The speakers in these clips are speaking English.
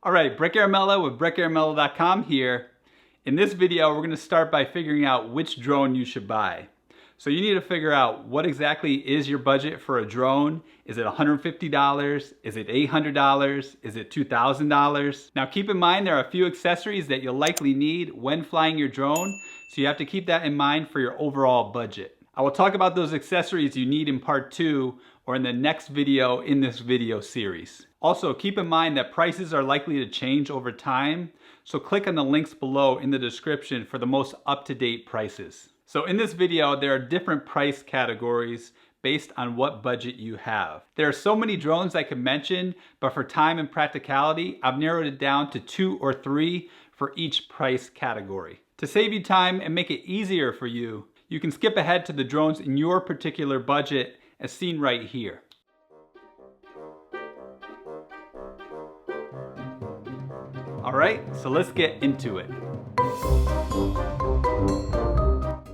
Alright, Brick Airmella with brickairmella.com here. In this video, we're going to start by figuring out which drone you should buy. So you need to figure out what exactly is your budget for a drone. Is it $150? Is it $800? Is it $2,000? Now keep in mind there are a few accessories that you'll likely need when flying your drone, so you have to keep that in mind for your overall budget. I will talk about those accessories you need in part 2 or in the next video in this video series. Also, keep in mind that prices are likely to change over time, so click on the links below in the description for the most up-to-date prices. So in this video, there are different price categories based on what budget you have. There are so many drones I could mention, but for time and practicality, I've narrowed it down to 2 or 3 for each price category. To save you time and make it easier for you, you can skip ahead to the drones in your particular budget as seen right here. Alright, so let's get into it.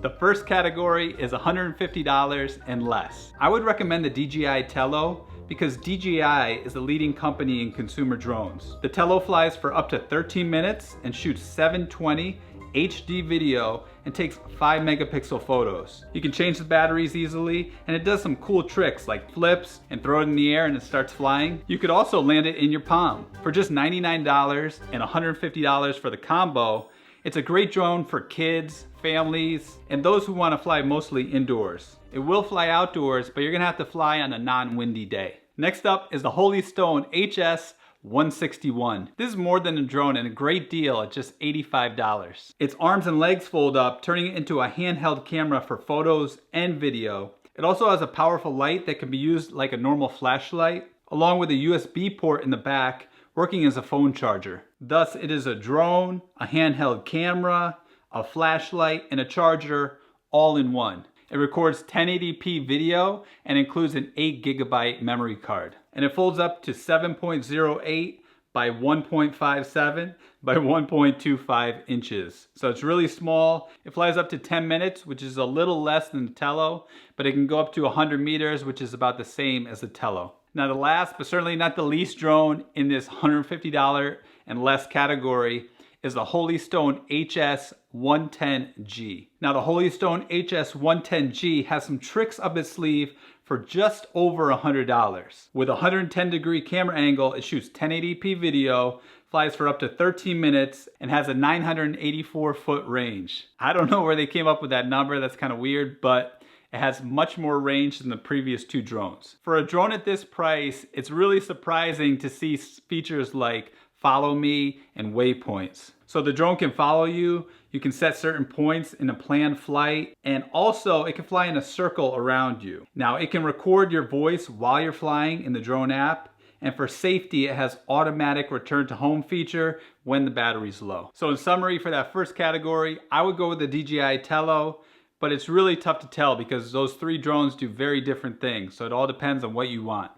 The first category is $150 and less. I would recommend the DJI Tello because DJI is the leading company in consumer drones. The Tello flies for up to 13 minutes and shoots 720 HD video and takes 5 megapixel photos. You can change the batteries easily, and it does some cool tricks like flips and throw it in the air and it starts flying. You could also land it in your palm. For just $99 and $150 for the combo, it's a great drone for kids, families, and those who want to fly mostly indoors. It will fly outdoors, but you're gonna have to fly on a non-windy day. Next up is the Holy Stone HS-161. This is more than a drone and a great deal at just $85. Its arms and legs fold up, turning it into a handheld camera for photos and video. It also has a powerful light that can be used like a normal flashlight, along with a USB port in the back, working as a phone charger. Thus, it is a drone, a handheld camera, a flashlight, and a charger all in one. It records 1080p video and includes an 8 gigabyte memory card. And it folds up to 7.08 by 1.57 by 1.25 inches. So it's really small. It flies up to 10 minutes, which is a little less than the Tello, but it can go up to 100 meters, which is about the same as the Tello. Now the last, but certainly not the least drone in this $150 and less category is the Holy Stone HS-110G. Now the Holy Stone HS-110G has some tricks up its sleeve for just over $100. With a 110-degree camera angle, it shoots 1080p video, flies for up to 13 minutes, and has a 984-foot range. I don't know where they came up with that number, that's kind of weird, but it has much more range than the previous 2 drones. For a drone at this price, it's really surprising to see features like follow me and waypoints. So the drone can follow you, you can set certain points in a planned flight, and also it can fly in a circle around you. Now it can record your voice while you're flying in the drone app, and for safety it has automatic return to home feature when the battery's low. So in summary, for that first category, I would go with the DJI Tello, but it's really tough to tell because those 3 drones do very different things, so it all depends on what you want.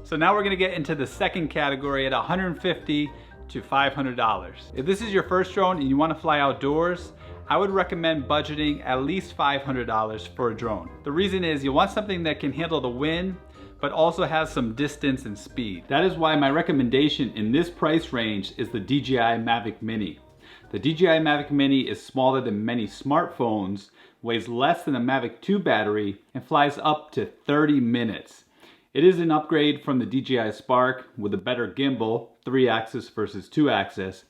So now we're gonna get into the second category at $150 to $500. If this is your first drone and you wanna fly outdoors, I would recommend budgeting at least $500 for a drone. The reason is you want something that can handle the wind, but also has some distance and speed. That is why my recommendation in this price range is the DJI Mavic Mini. The DJI Mavic Mini is smaller than many smartphones, weighs less than a Mavic 2 battery, and flies up to 30 minutes. It is an upgrade from the DJI Spark with a better gimbal, 3-axis versus 2-axis,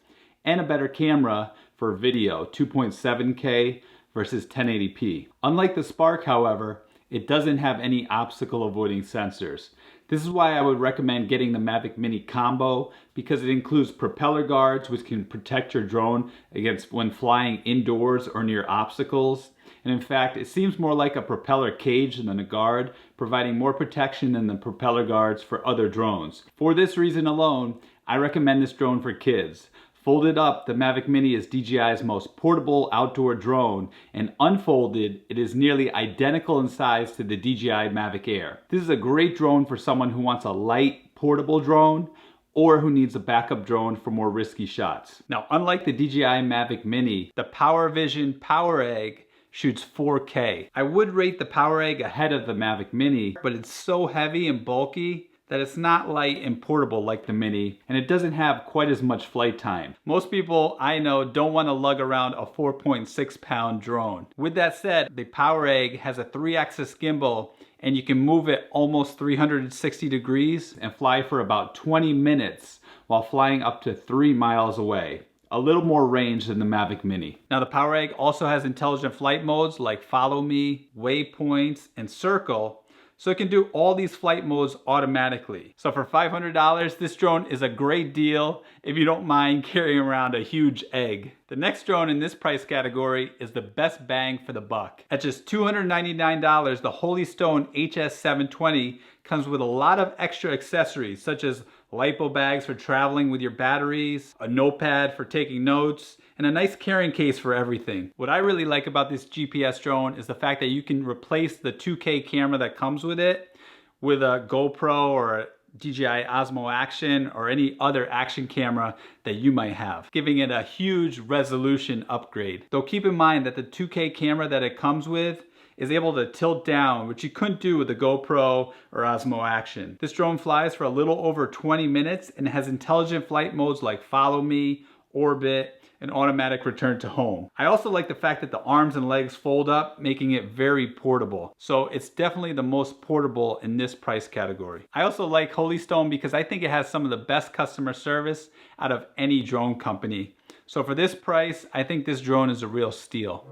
and a better camera for video, 2.7K versus 1080p. Unlike the Spark, however, it doesn't have any obstacle avoiding sensors. This is why I would recommend getting the Mavic Mini Combo because it includes propeller guards which can protect your drone against when flying indoors or near obstacles. And in fact, it seems more like a propeller cage than a guard, providing more protection than the propeller guards for other drones. For this reason alone, I recommend this drone for kids. Folded up, the Mavic Mini is DJI's most portable outdoor drone, and unfolded, it is nearly identical in size to the DJI Mavic Air. This is a great drone for someone who wants a light, portable drone, or who needs a backup drone for more risky shots. Now, unlike the DJI Mavic Mini, the PowerVision Power Egg shoots 4K. I would rate the Power Egg ahead of the Mavic Mini, but it's so heavy and bulky that it's not light and portable like the Mini, and it doesn't have quite as much flight time. Most people I know don't want to lug around a 4.6 pound drone. With that said, the Power Egg has a 3-axis gimbal, and you can move it almost 360 degrees and fly for about 20 minutes while flying up to 3 miles away. A little more range than the Mavic Mini. Now the Power Egg also has intelligent flight modes like follow me, waypoints, and circle, so it can do all these flight modes automatically. So for $500, this drone is a great deal if you don't mind carrying around a huge egg. The next drone in this price category is the best bang for the buck. At just $299, the Holy Stone HS720 comes with a lot of extra accessories such as LiPo bags for traveling with your batteries, a notepad for taking notes, and a nice carrying case for everything. What I really like about this GPS drone is the fact that you can replace the 2K camera that comes with it with a GoPro or a DJI Osmo Action or any other action camera that you might have, giving it a huge resolution upgrade. Though keep in mind that the 2K camera that it comes with is able to tilt down, which you couldn't do with the GoPro or Osmo Action. This drone flies for a little over 20 minutes and has intelligent flight modes like follow me, orbit, and automatic return to home. I also like the fact that the arms and legs fold up, making it very portable. So it's definitely the most portable in this price category. I also like Holy Stone because I think it has some of the best customer service out of any drone company. So for this price, I think this drone is a real steal.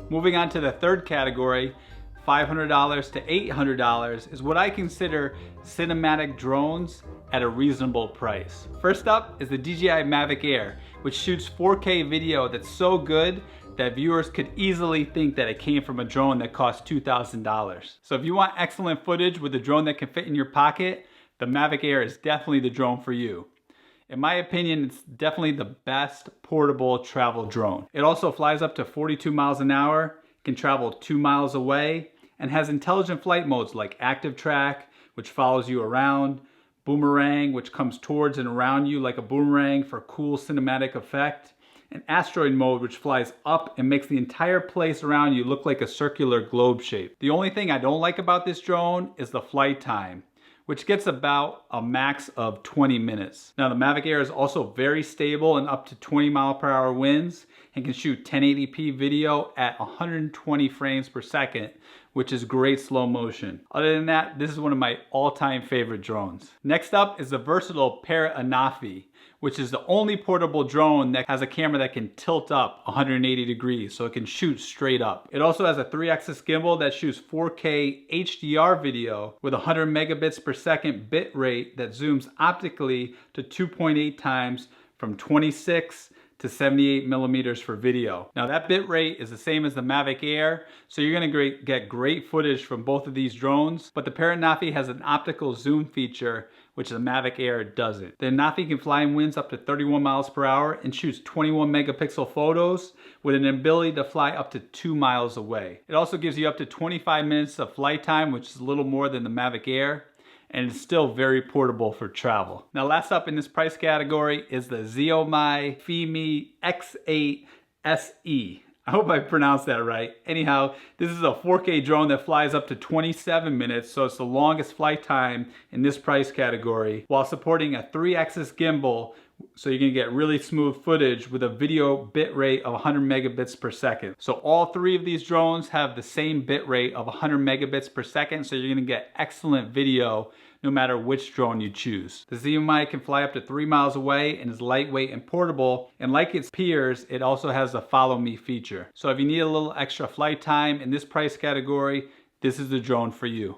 Moving on to the third category, $500 to $800 is what I consider cinematic drones at a reasonable price. First up is the DJI Mavic Air, which shoots 4K video that's so good that viewers could easily think that it came from a drone that cost $2,000. So if you want excellent footage with a drone that can fit in your pocket, the Mavic Air is definitely the drone for you. In my opinion, it's definitely the best portable travel drone. It also flies up to 42 miles an hour, can travel 2 miles away, and has intelligent flight modes like active track, which follows you around, boomerang, which comes towards and around you like a boomerang for cool cinematic effect, and asteroid mode, which flies up and makes the entire place around you look like a circular globe shape. The only thing I don't like about this drone is the flight time, which gets about a max of 20 minutes. Now the Mavic Air is also very stable and up to 20 mile per hour winds and can shoot 1080p video at 120 frames per second, which is great slow motion. Other than that, this is one of my all-time favorite drones. Next up is the versatile Parrot Anafi, which is the only portable drone that has a camera that can tilt up 180 degrees, so it can shoot straight up. It also has a 3-axis gimbal that shoots 4K HDR video with 100 megabits per second bit rate that zooms optically to 2.8 times from 26 to 78 millimeters for video. Now that bit rate is the same as the Mavic Air, so you're gonna get great footage from both of these drones, but the Parrot Anafi has an optical zoom feature which the Mavic Air doesn't. The Anafi can fly in winds up to 31 miles per hour and shoots 21 megapixel photos with an ability to fly up to 2 miles away. It also gives you up to 25 minutes of flight time, which is a little more than the Mavic Air, and it's still very portable for travel. Now last up in this price category is the Zeomai Fimi X8 SE. I hope I pronounced that right. Anyhow, this is a 4K drone that flies up to 27 minutes, so it's the longest flight time in this price category, while supporting a 3-axis gimbal, so you can get really smooth footage with a video bit rate of 100 megabits per second. So all three of these drones have the same bit rate of 100 megabits per second, so you're gonna get excellent video no matter which drone you choose. The Zeomai can fly up to 3 miles away and is lightweight and portable, and like its peers, it also has the follow me feature. So if you need a little extra flight time in this price category, this is the drone for you.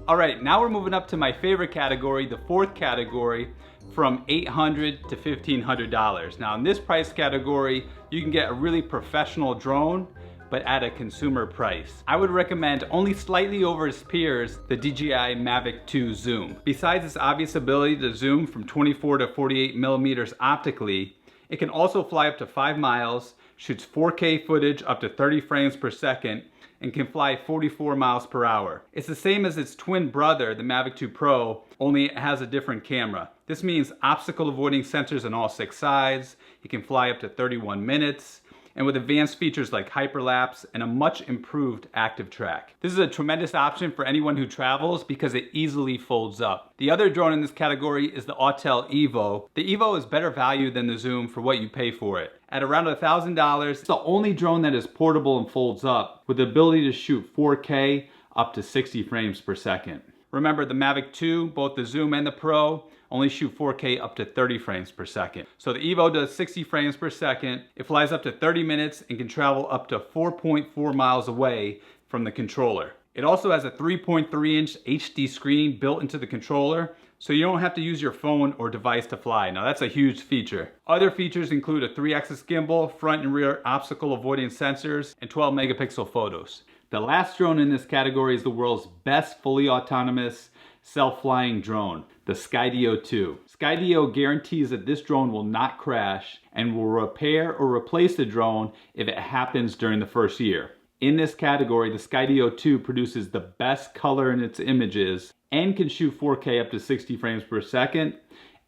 All right, now we're moving up to my favorite category, the fourth category, from $800 to $1,500. Now in this price category, you can get a really professional drone, but at a consumer price. I would recommend only slightly over its peers, the DJI Mavic 2 Zoom. Besides its obvious ability to zoom from 24 to 48 millimeters optically, it can also fly up to 5 miles, shoots 4K footage up to 30 frames per second, and can fly 44 miles per hour. It's the same as its twin brother, the Mavic 2 Pro, only it has a different camera. This means obstacle avoiding sensors on all 6 sides, it can fly up to 31 minutes, and with advanced features like hyperlapse and a much improved active track. This is a tremendous option for anyone who travels because it easily folds up. The other drone in this category is the Autel Evo. The Evo is better value than the Zoom for what you pay for it. At around $1,000, it's the only drone that is portable and folds up with the ability to shoot 4K up to 60 frames per second. Remember, the Mavic 2, both the Zoom and the Pro, only shoot 4K up to 30 frames per second. So the Evo does 60 frames per second. It flies up to 30 minutes and can travel up to 4.4 miles away from the controller. It also has a 3.3-inch HD screen built into the controller, so you don't have to use your phone or device to fly. Now that's a huge feature. Other features include a 3-axis gimbal, front and rear obstacle avoidance sensors, and 12 megapixel photos. The last drone in this category is the world's best fully autonomous self-flying drone, the Skydio 2. Skydio guarantees that this drone will not crash and will repair or replace the drone if it happens during the first year. In this category, the Skydio 2 produces the best color in its images and can shoot 4K up to 60 frames per second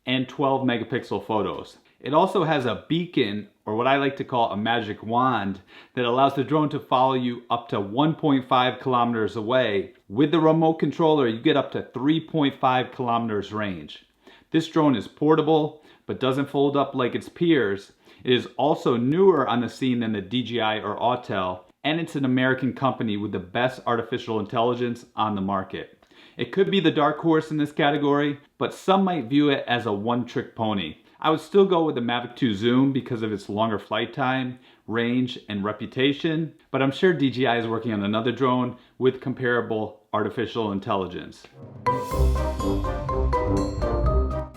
and 12 megapixel photos. It also has a beacon, or what I like to call a magic wand, that allows the drone to follow you up to 1.5 kilometers away. With the remote controller, you get up to 3.5 kilometers range. This drone is portable, but doesn't fold up like its peers. It is also newer on the scene than the DJI or Autel, and it's an American company with the best artificial intelligence on the market. It could be the dark horse in this category, but some might view it as a one-trick pony. I would still go with the Mavic 2 Zoom because of its longer flight time, range, and reputation, but I'm sure DJI is working on another drone with comparable artificial intelligence.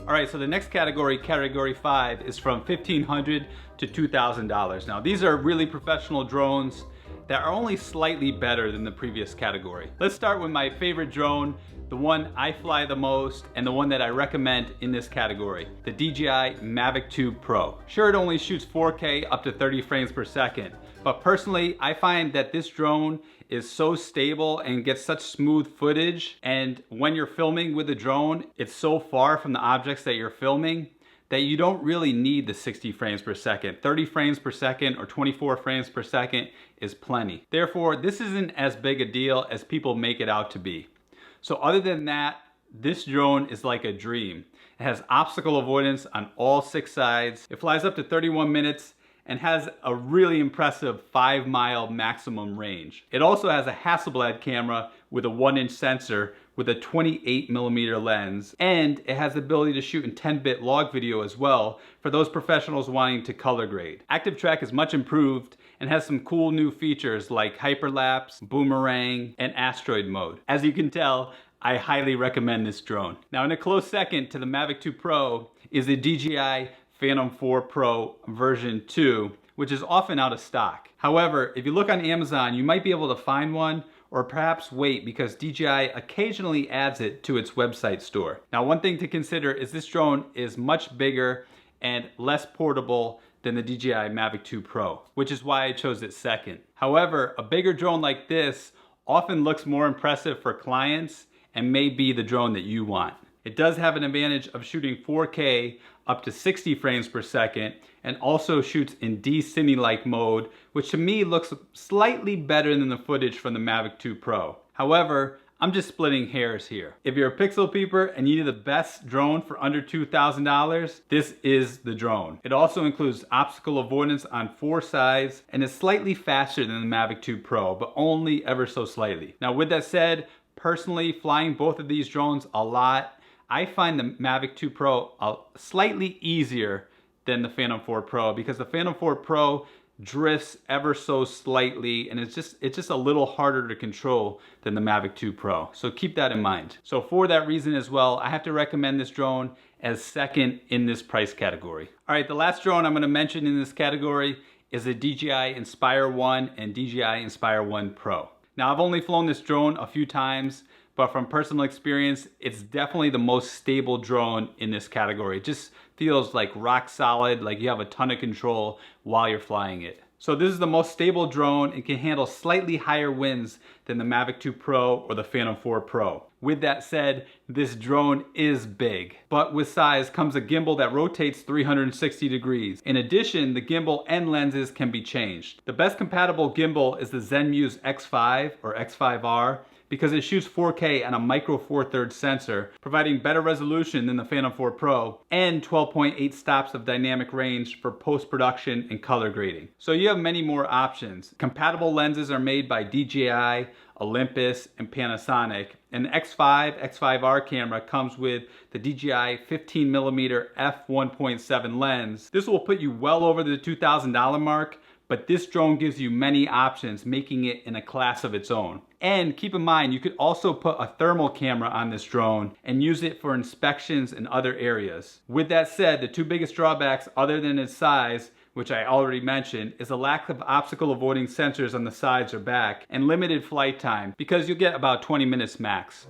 Alright, so the next category, category 5, is from $1,500 to $2,000. Now these are really professional drones that are only slightly better than the previous category. Let's start with my favorite drone, the one I fly the most, and the one that I recommend in this category, the DJI Mavic 2 Pro. Sure, it only shoots 4K up to 30 frames per second, but personally, I find that this drone is so stable and gets such smooth footage, and when you're filming with the drone, it's so far from the objects that you're filming that you don't really need the 60 frames per second. 30 frames per second or 24 frames per second is plenty. Therefore, this isn't as big a deal as people make it out to be. So other than that, this drone is like a dream. It has obstacle avoidance on all 6 sides. It flies up to 31 minutes and has a really impressive 5-mile maximum range. It also has a Hasselblad camera with a 1-inch sensor with a 28mm lens, and it has the ability to shoot in 10-bit log video as well for those professionals wanting to color grade. Active track is much improved and has some cool new features like hyperlapse, boomerang, and asteroid mode. As you can tell, I highly recommend this drone. Now in a close second to the Mavic 2 Pro is the DJI Phantom 4 Pro version 2, which is often out of stock. However, if you look on Amazon, you might be able to find one, or perhaps wait, because DJI occasionally adds it to its website store. Now, one thing to consider is this drone is much bigger and less portable than the DJI Mavic 2 Pro, which is why I chose it second. However, a bigger drone like this often looks more impressive for clients and may be the drone that you want. It does have an advantage of shooting 4K up to 60 frames per second and also shoots in D-Cine-like mode, which to me looks slightly better than the footage from the Mavic 2 Pro. However, I'm just splitting hairs here. If you're a pixel peeper and you need the best drone for under $2,000, this is the drone. It also includes obstacle avoidance on 4 sides and is slightly faster than the Mavic 2 Pro, but only ever so slightly. Now with that said, personally flying both of these drones a lot, I find the Mavic 2 Pro slightly easier than the Phantom 4 Pro because the Phantom 4 Pro drifts ever so slightly and it's just a little harder to control than the Mavic 2 Pro. So keep that in mind. So for that reason as well, I have to recommend this drone as second in this price category. All right, the last drone I'm going to mention in this category is the DJI Inspire 1 and DJI Inspire 1 Pro. Now I've only flown this drone a few times, but from personal experience, it's definitely the most stable drone in this category. It just feels like rock solid, like you have a ton of control while you're flying it. So this is the most stable drone and can handle slightly higher winds than the Mavic 2 Pro or the Phantom 4 Pro. With that said, this drone is big, but with size comes a gimbal that rotates 360 degrees. In addition, the gimbal and lenses can be changed. The best compatible gimbal is the Zenmuse X5 or X5R, because it shoots 4K on a micro four thirds sensor, providing better resolution than the Phantom 4 Pro, and 12.8 stops of dynamic range for post-production and color grading. So you have many more options. Compatible lenses are made by DJI, Olympus, and Panasonic, and the X5R camera comes with the DJI 15mm f1.7 lens. This will put you well over the $2,000 mark, but this drone gives you many options, making it in a class of its own. And keep in mind, you could also put a thermal camera on this drone and use it for inspections in other areas. With that said, the two biggest drawbacks, other than its size, which I already mentioned, is a lack of obstacle avoiding sensors on the sides or back, and limited flight time, because you'll get about 20 minutes max.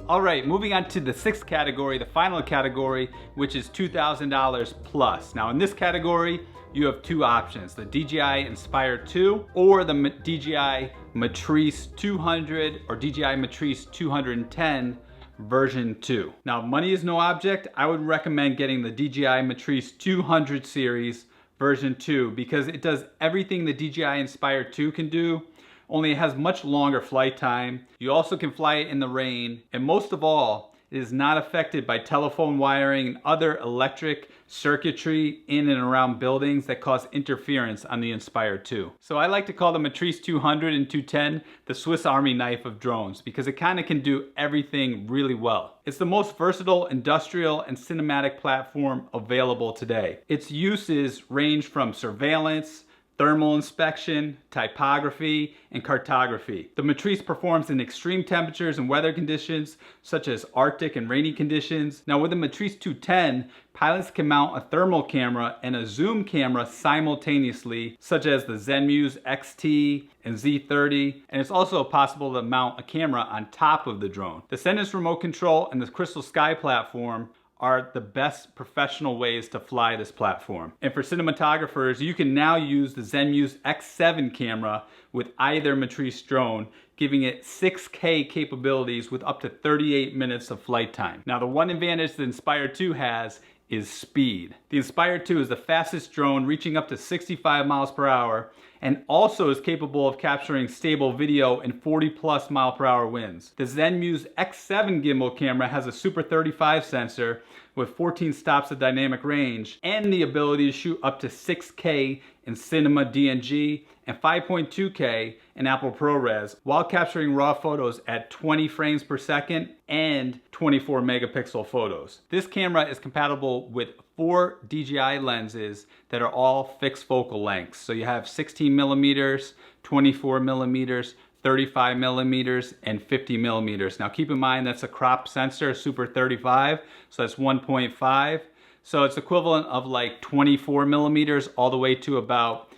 Alright, moving on to the sixth category, the final category, which is $2,000 plus. Now in this category, you have two options, the DJI Inspire 2 or the DJI Matrice 200 or DJI Matrice 210 version 2. Now, money is no object. I would recommend getting the DJI Matrice 200 series version 2 because it does everything the DJI Inspire 2 can do, only it has much longer flight time. You also can fly it in the rain, and most of all, it is not affected by telephone wiring and other electric circuitry in and around buildings that cause interference on the Inspire 2. So I like to call the Matrice 200 and 210 the Swiss Army knife of drones because it kind of can do everything really well. It's the most versatile industrial and cinematic platform available today. Its uses range from surveillance, thermal inspection, typography, and cartography. The Matrice performs in extreme temperatures and weather conditions, such as Arctic and rainy conditions. Now with the Matrice 210, pilots can mount a thermal camera and a zoom camera simultaneously, such as the Zenmuse XT and Z30, and it's also possible to mount a camera on top of the drone. The Sentis remote control and the Crystal Sky platform are the best professional ways to fly this platform. And for cinematographers, you can now use the Zenmuse X7 camera with either Matrice drone, giving it 6K capabilities with up to 38 minutes of flight time. Now, the one advantage the Inspire 2 has is speed. The Inspire 2 is the fastest drone, reaching up to 65 miles per hour, and also is capable of capturing stable video in 40+ mile/per-hour winds. The Zenmuse X7 gimbal camera has a Super 35 sensor with 14 stops of dynamic range and the ability to shoot up to 6K in Cinema DNG and 5.2K in Apple ProRes while capturing raw photos at 20 frames per second and 24 megapixel photos. This camera is compatible with 4 DJI lenses that are all fixed focal lengths. So you have 16 millimeters, 24 millimeters, 35 millimeters, and 50 millimeters. Now keep in mind that's a crop sensor, Super 35, so that's 1.5. So it's equivalent of like 24 millimeters all the way to about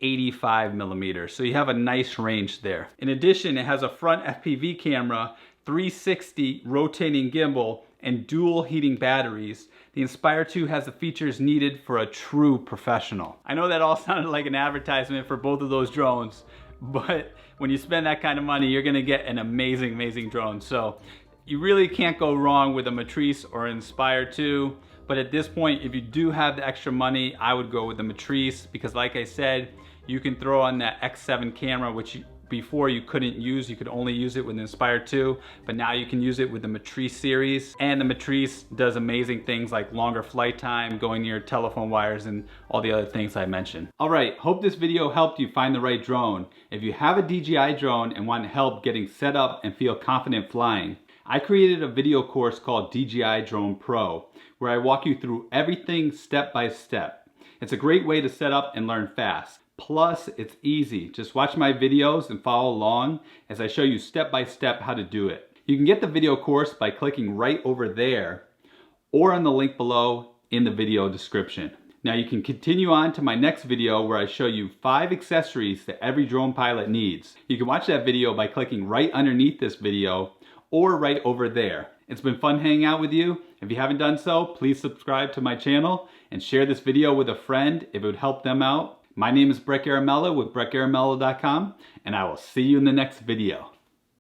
85 millimeters. So you have a nice range there. In addition, it has a front FPV camera, 360 rotating gimbal, and dual heating batteries. The Inspire 2 has the features needed for a true professional. I know that all sounded like an advertisement for both of those drones, but when you spend that kind of money, you're gonna get an amazing, amazing drone. So you really can't go wrong with a Matrice or Inspire 2. But at this point, if you do have the extra money, I would go with the Matrice because like I said, you can throw on that X7 camera, which before you couldn't use. You could only use it with the Inspire 2, but now you can use it with the Matrice series. And the Matrice does amazing things like longer flight time, going near telephone wires, and all the other things I mentioned. All right, hope this video helped you find the right drone. If you have a DJI drone and want help getting set up and feel confident flying, I created a video course called DJI Drone Pro, where I walk you through everything step by step. It's a great way to set up and learn fast. Plus, it's easy. Just watch my videos and follow along as I show you step by step how to do it. You can get the video course by clicking right over there or on the link below in the video description. Now you can continue on to my next video where I show you 5 accessories that every drone pilot needs. You can watch that video by clicking right underneath this video or right over there. It's been fun hanging out with you. If you haven't done so, please subscribe to my channel and share this video with a friend if it would help them out. My name is Brett Garamella with brettgaramella.com, and I will see you in the next video.